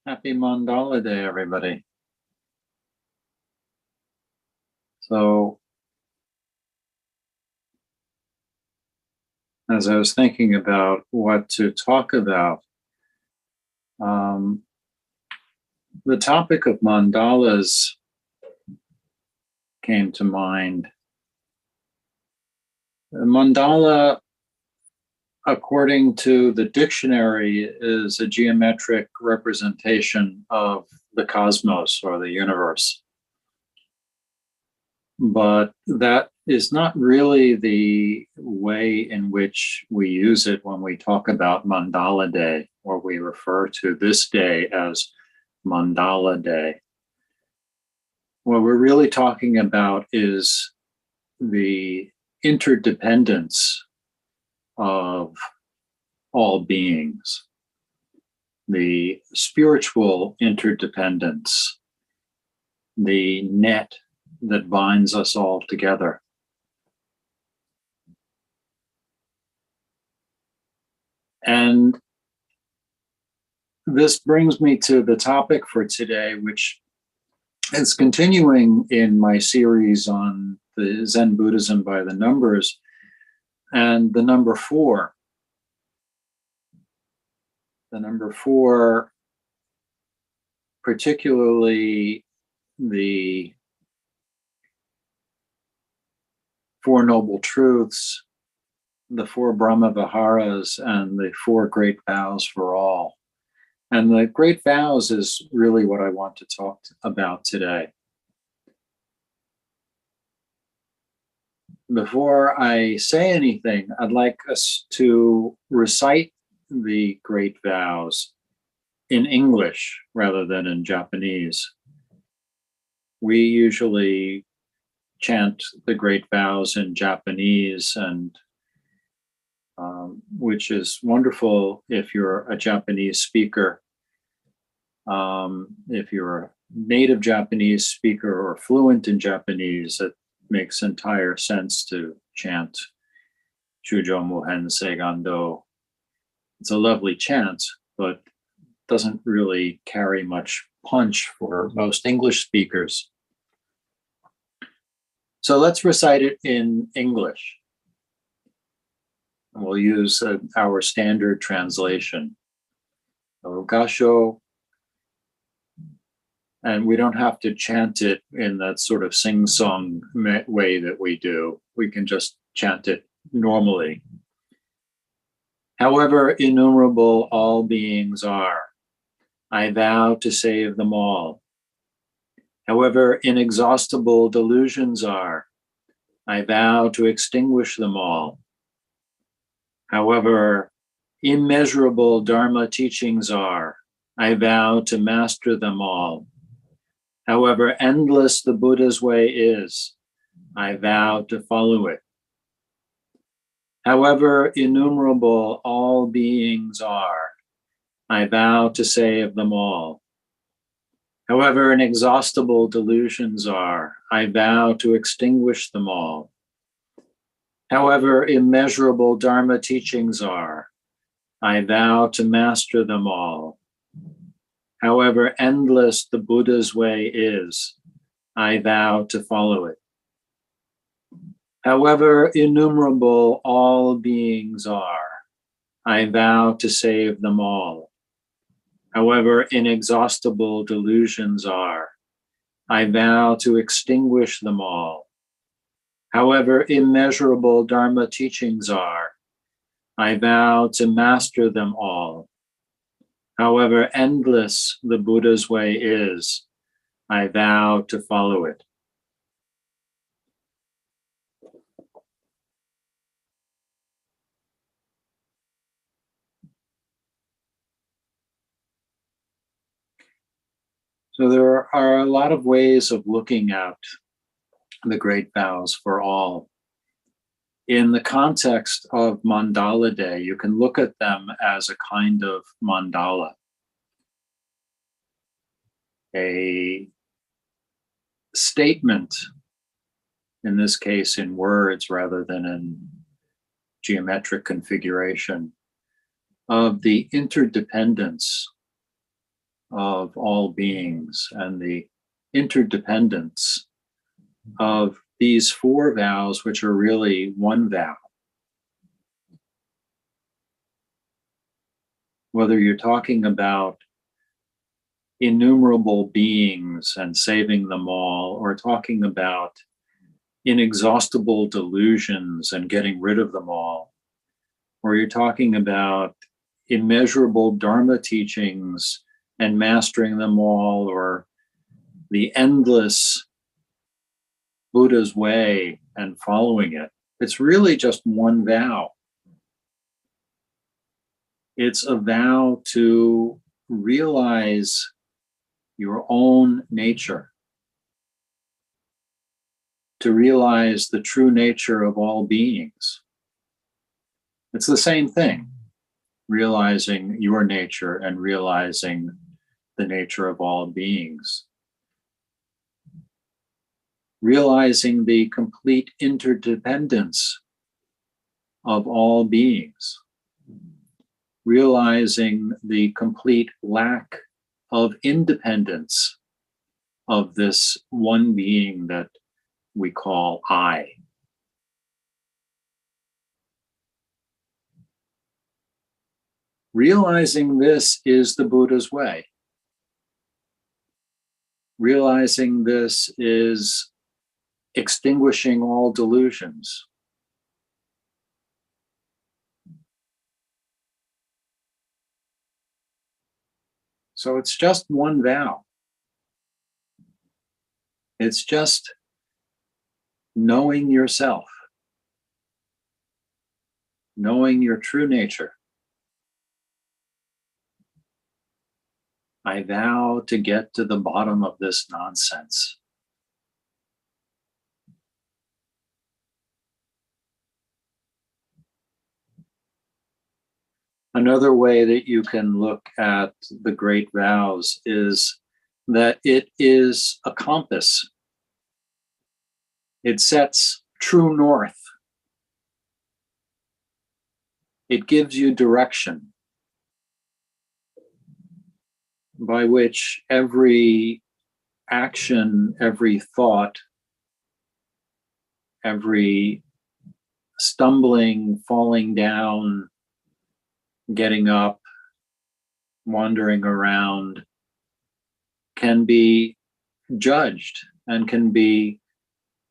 Happy Mandala Day, everybody. So, as I was thinking about what to talk about, the topic of mandalas came to mind. A mandala, according to the dictionary, is a geometric representation of the cosmos or the universe. But that is not really the way in which we use it when we talk about Mandala Day, or we refer to this day as Mandala Day. What we're really talking about is the interdependence of all beings, the spiritual interdependence, the net that binds us all together. And this brings me to the topic for today, which is continuing in my series on the Zen Buddhism by the numbers, and the number 4. The number 4, particularly the 4 Noble Truths, the 4 Brahma Viharas, and the 4 Great Vows for all. And the Great Vows is really what I want to talk about today. Before I say anything, I'd like us to recite the Great Vows in English rather than in Japanese. We usually chant the Great Vows in Japanese, and which is wonderful if you're a Japanese speaker. If you're a native Japanese speaker or fluent in Japanese, it makes entire sense to chant Shujo Muhen Seigando. It's a lovely chant, but doesn't really carry much punch for most English speakers. So let's recite it in English. And we'll use our standard translation. Gasho. And we don't have to chant it in that sort of sing-song way that we do. We can just chant it normally. However innumerable all beings are, I vow to save them all. However inexhaustible delusions are, I vow to extinguish them all. However immeasurable Dharma teachings are, I vow to master them all. However endless the Buddha's way is, I vow to follow it. However innumerable all beings are, I vow to save them all. However inexhaustible delusions are, I vow to extinguish them all. However immeasurable Dharma teachings are, I vow to master them all. However endless the Buddha's way is, I vow to follow it. However innumerable all beings are, I vow to save them all. However inexhaustible delusions are, I vow to extinguish them all. However immeasurable Dharma teachings are, I vow to master them all. However endless the Buddha's way is, I vow to follow it. So there are a lot of ways of looking at the Great Vows for all. In the context of Mandala Day, you can look at them as a kind of mandala, a statement, in this case in words rather than in geometric configuration, of the interdependence of all beings and the interdependence of these four vows, which are really one vow. Whether you're talking about innumerable beings and saving them all, or talking about inexhaustible delusions and getting rid of them all, or you're talking about immeasurable Dharma teachings and mastering them all, or the endless Buddha's way and following it. It's really just one vow. It's a vow to realize your own nature, to realize the true nature of all beings. It's the same thing, realizing your nature and realizing the nature of all beings. Realizing the complete interdependence of all beings. Realizing the complete lack of independence of this one being that we call I. Realizing this is the Buddha's way. Realizing this is extinguishing all delusions. So it's just one vow. It's just knowing yourself, knowing your true nature. I vow to get to the bottom of this nonsense. Another way that you can look at the great vows is that it is a compass. It sets true north. It gives you direction by which every action, every thought, every stumbling, falling down, getting up, wandering around, can be judged and can be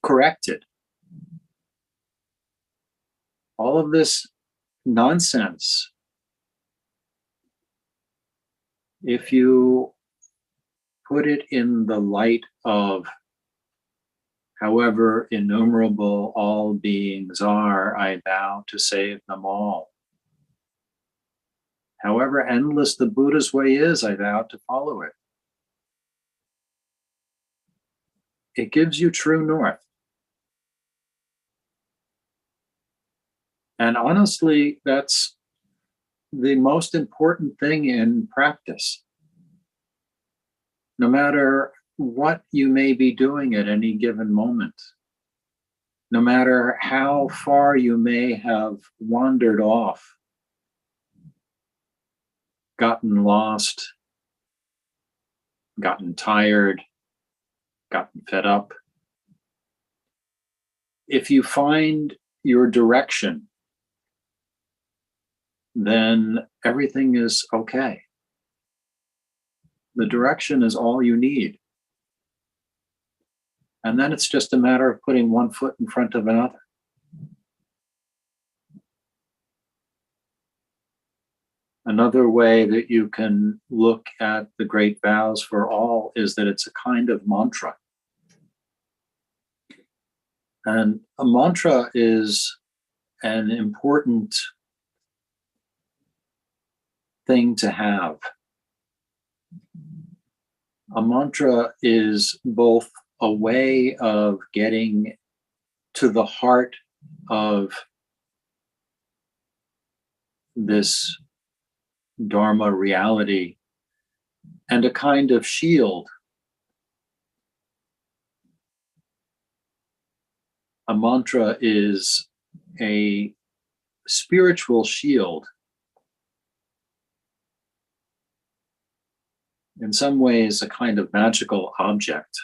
corrected. All of this nonsense, if you put it in the light of however innumerable all beings are, I vow to save them all. However endless the Buddha's way is, I vow to follow it. It gives you true north. And honestly, that's the most important thing in practice. No matter what you may be doing at any given moment, no matter how far you may have wandered off, gotten lost, gotten tired, gotten fed up, if you find your direction, then everything is okay. The direction is all you need. And then it's just a matter of putting one foot in front of another. Another way that you can look at the great vows for all is that it's a kind of mantra. And a mantra is an important thing to have. A mantra is both a way of getting to the heart of this Dharma reality and a kind of shield. A mantra is a spiritual shield in some ways, a kind of magical object.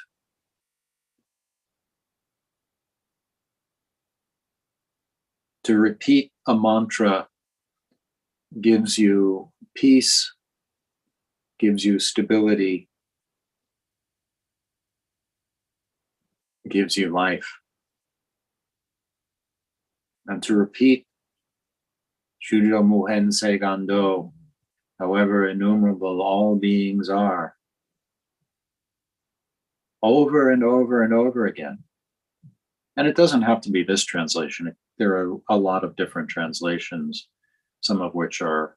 To repeat a mantra gives you peace, gives you stability, gives you life. And to repeat Shujo Muhen Segando, however innumerable all beings are, over and over and over again. And it doesn't have to be this translation. There are a lot of different translations, some of which are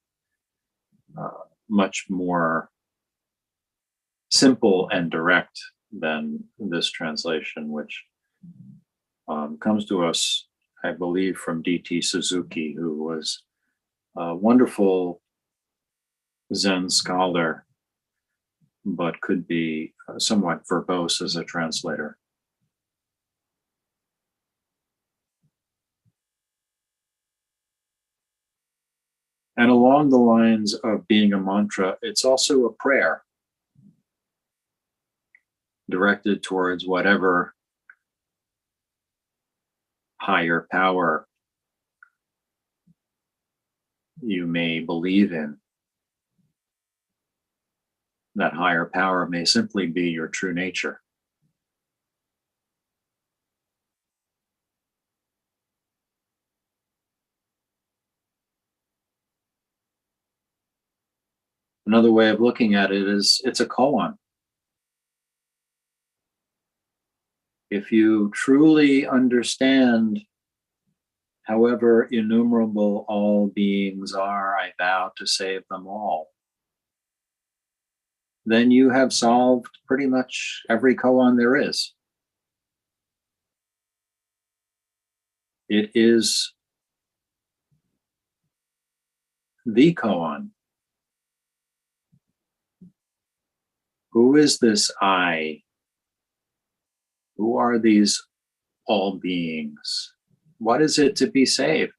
much more simple and direct than this translation, which comes to us, I believe, from D.T. Suzuki, who was a wonderful Zen scholar, but could be somewhat verbose as a translator. And along the lines of being a mantra, it's also a prayer directed towards whatever higher power you may believe in. That higher power may simply be your true nature. Another way of looking at it is it's a koan. If you truly understand, however innumerable all beings are, I vow to save them all, then you have solved pretty much every koan there is. It is the koan. Who is this I? Who are these all beings? What is it to be saved?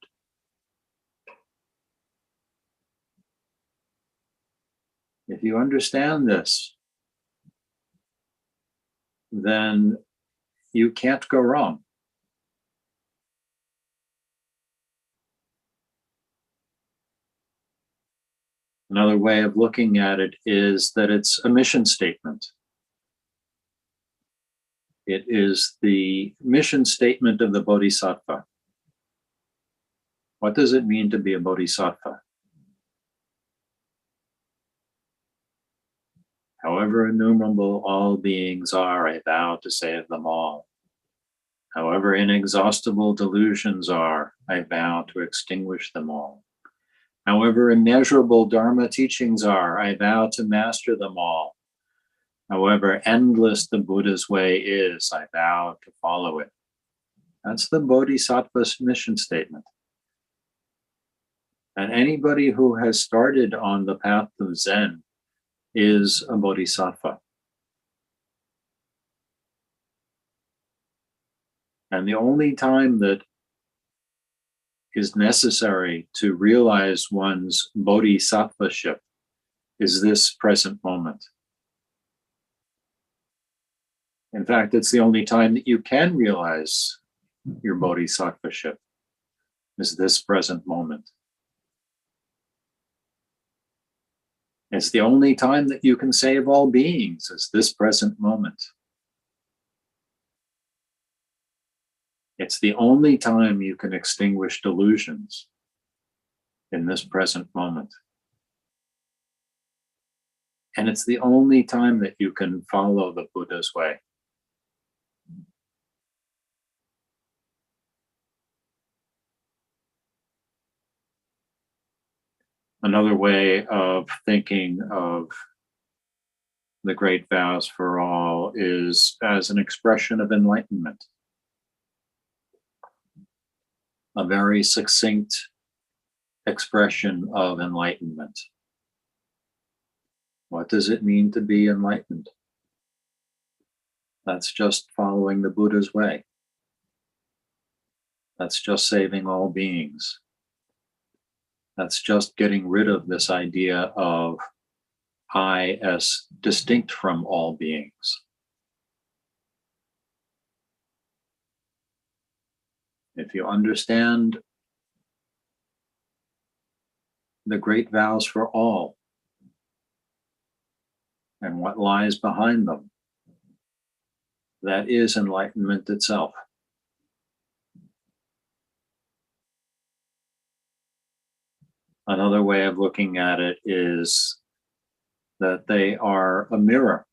If you understand this, then you can't go wrong. Another way of looking at it is that it's a mission statement. It is the mission statement of the Bodhisattva. What does it mean to be a Bodhisattva? However innumerable all beings are, I vow to save them all. However inexhaustible delusions are, I vow to extinguish them all. However immeasurable Dharma teachings are, I vow to master them all. However endless the Buddha's way is, I vow to follow it. That's the Bodhisattva's mission statement. And anybody who has started on the path of Zen is a Bodhisattva. And the only time that is necessary to realize one's bodhisattvaship is this present moment. In fact, it's the only time that you can realize your bodhisattvaship, is this present moment. It's the only time that you can save all beings, is this present moment. It's the only time you can extinguish delusions, in this present moment. And it's the only time that you can follow the Buddha's way. Another way of thinking of the great vows for all is as an expression of enlightenment. A very succinct expression of enlightenment. What does it mean to be enlightened? That's just following the Buddha's way. That's just saving all beings. That's just getting rid of this idea of I as distinct from all beings. If you understand the great vows for all and what lies behind them, that is enlightenment itself. Another way of looking at it is that they are a mirror.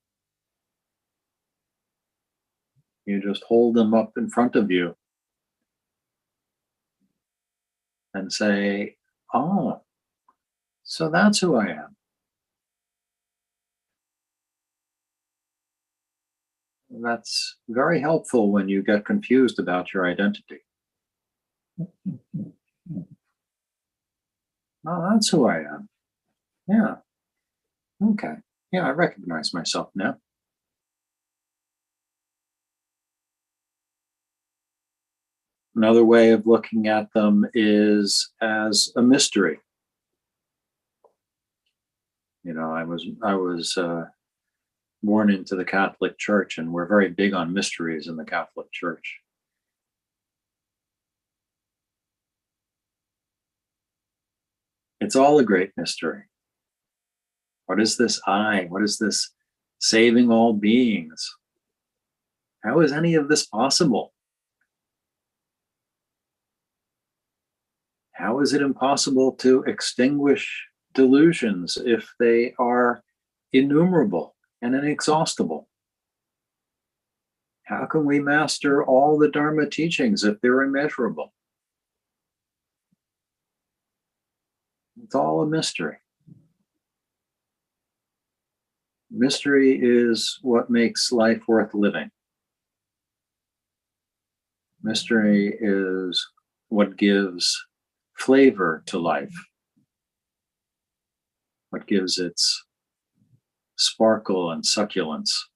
You just hold them up in front of you and say, oh, so that's who I am. That's very helpful when you get confused about your identity. Oh, that's who I am. Yeah. Okay. Yeah, I recognize myself now. Another way of looking at them is as a mystery. You know, I was born into the Catholic Church, and we're very big on mysteries in the Catholic Church. It's all a great mystery. What is this I? What is this saving all beings? How is any of this possible? How is it impossible to extinguish delusions if they are innumerable and inexhaustible? How can we master all the Dharma teachings if they're immeasurable? It's all a mystery. Mystery is what makes life worth living. Mystery is what gives flavor to life, what gives its sparkle and succulence.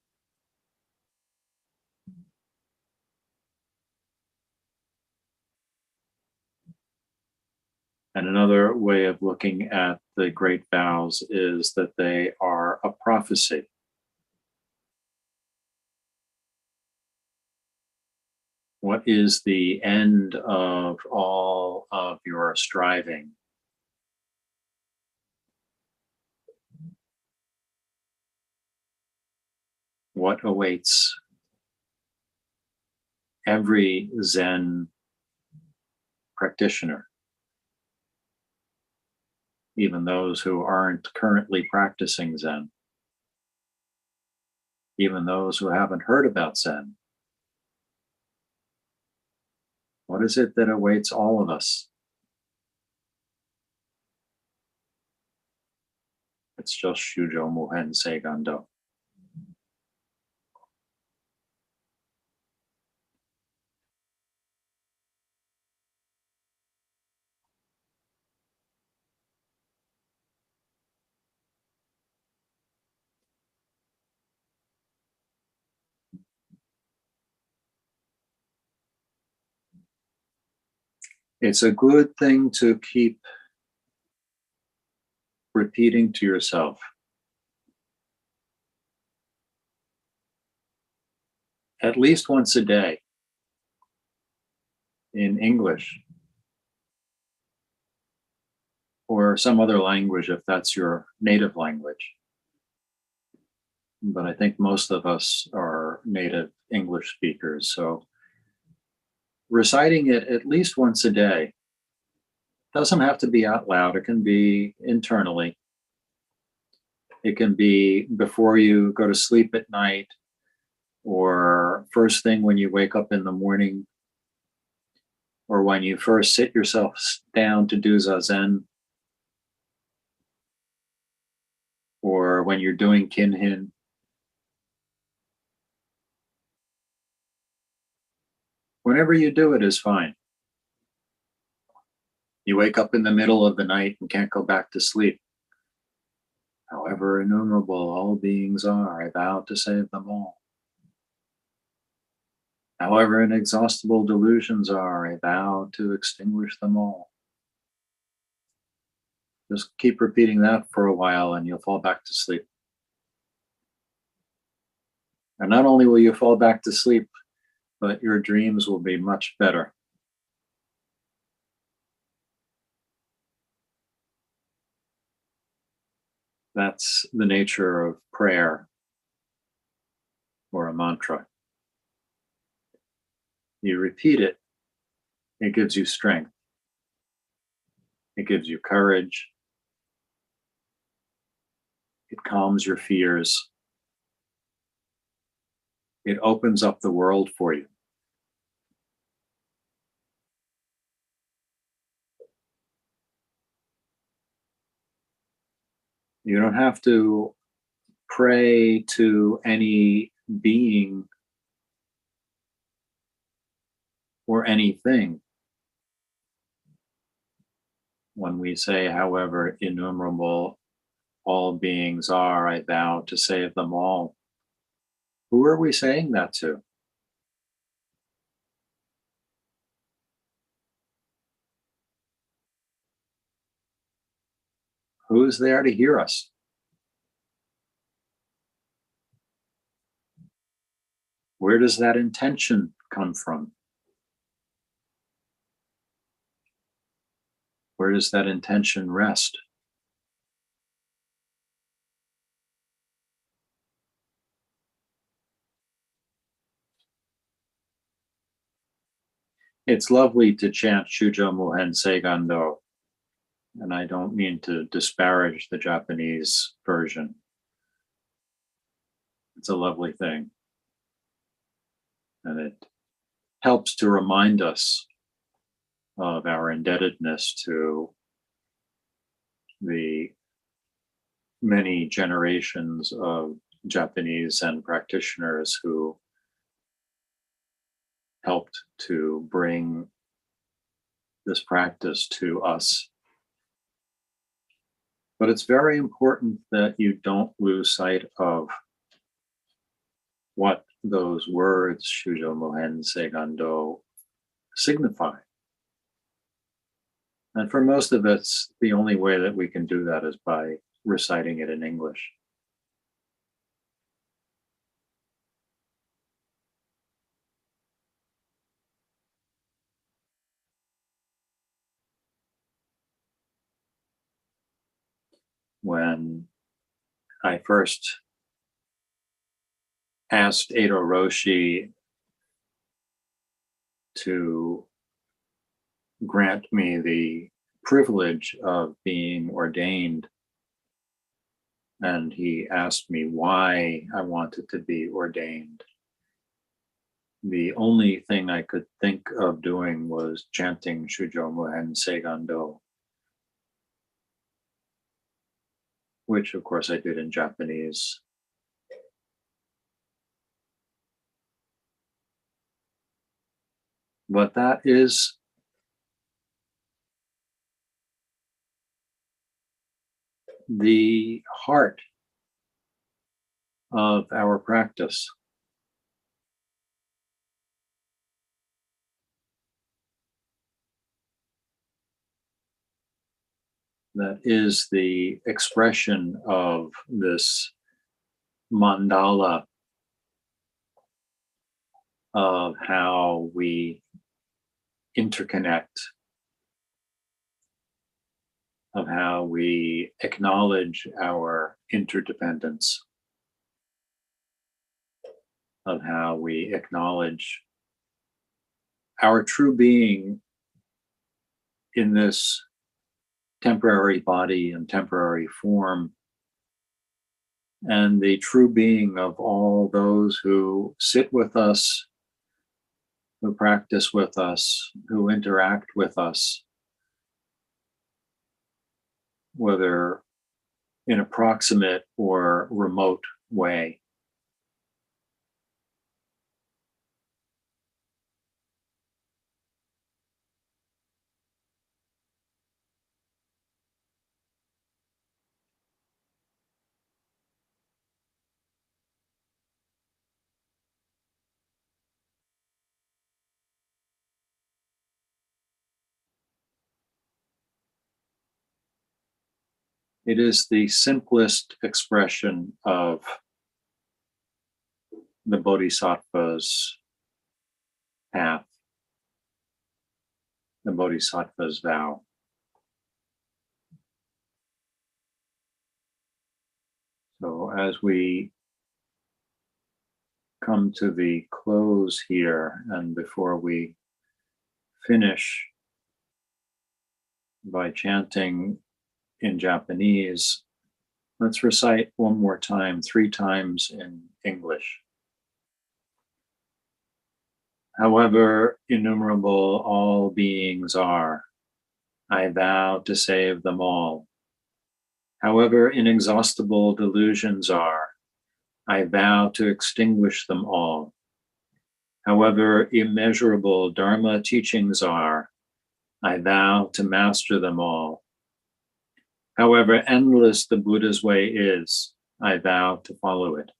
And another way of looking at the great vows is that they are a prophecy. What is the end of all of your striving? What awaits every Zen practitioner, even those who aren't currently practicing Zen, even those who haven't heard about Zen? What is it that awaits all of us? It's just Shujo Muhen Seigando. It's a good thing to keep repeating to yourself, at least once a day, in English or some other language if that's your native language. But I think most of us are native English speakers, so reciting it at least once a day doesn't have to be out loud. It can be internally. It can be before you go to sleep at night or first thing when you wake up in the morning, or when you first sit yourself down to do zazen, or when you're doing kinhin. Whenever you do it is fine. You wake up in the middle of the night and can't go back to sleep. However innumerable all beings are, I vow to save them all. However inexhaustible delusions are, I vow to extinguish them all. Just keep repeating that for a while and you'll fall back to sleep. And not only will you fall back to sleep, but your dreams will be much better. That's the nature of prayer or a mantra. You repeat it, it gives you strength, it gives you courage, it calms your fears, it opens up the world for you. You don't have to pray to any being or anything. When we say, however innumerable all beings are, I vow to save them all. Who are we saying that to? Who's there to hear us? Where does that intention come from? Where does that intention rest? It's lovely to chant Shujo Muhen Seigando, and I don't mean to disparage the Japanese version. It's a lovely thing. And it helps to remind us of our indebtedness to the many generations of Japanese Zen practitioners who helped to bring this practice to us. But it's very important that you don't lose sight of what those words, Shujo Mohen Seigando, signify. And for most of us, the only way that we can do that is by reciting it in English. When I first asked Edo Roshi to grant me the privilege of being ordained, and he asked me why I wanted to be ordained, the only thing I could think of doing was chanting Shujo Muhen Seigando, which of course I did in Japanese. But that is the heart of our practice. That is the expression of this mandala of how we interconnect, of how we acknowledge our interdependence, of how we acknowledge our true being in this temporary body and temporary form, and the true being of all those who sit with us, who practice with us, who interact with us, whether in a proximate or remote way. It is the simplest expression of the Bodhisattva's path, the Bodhisattva's vow. So as we come to the close here, and before we finish by chanting in Japanese, let's recite one more time, 3 times in English. However innumerable all beings are, I vow to save them all. However inexhaustible delusions are, I vow to extinguish them all. However immeasurable Dharma teachings are, I vow to master them all. However endless the Buddha's way is, I vow to follow it.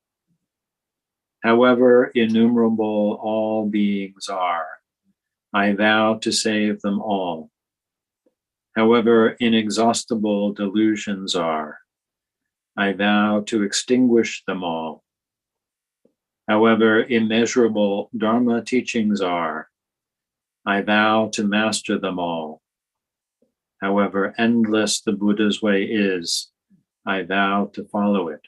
However innumerable all beings are, I vow to save them all. However inexhaustible delusions are, I vow to extinguish them all. However immeasurable Dharma teachings are, I vow to master them all. However endless the Buddha's way is, I vow to follow it.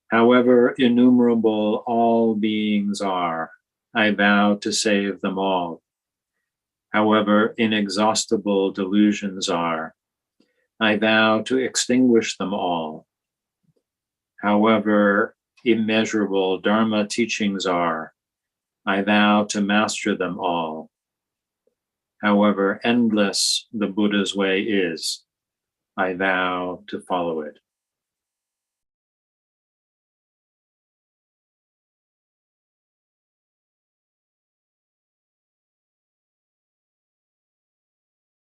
However innumerable all beings are, I vow to save them all. However inexhaustible delusions are, I vow to extinguish them all. However immeasurable Dharma teachings are, I vow to master them all. However endless the Buddha's way is, I vow to follow it.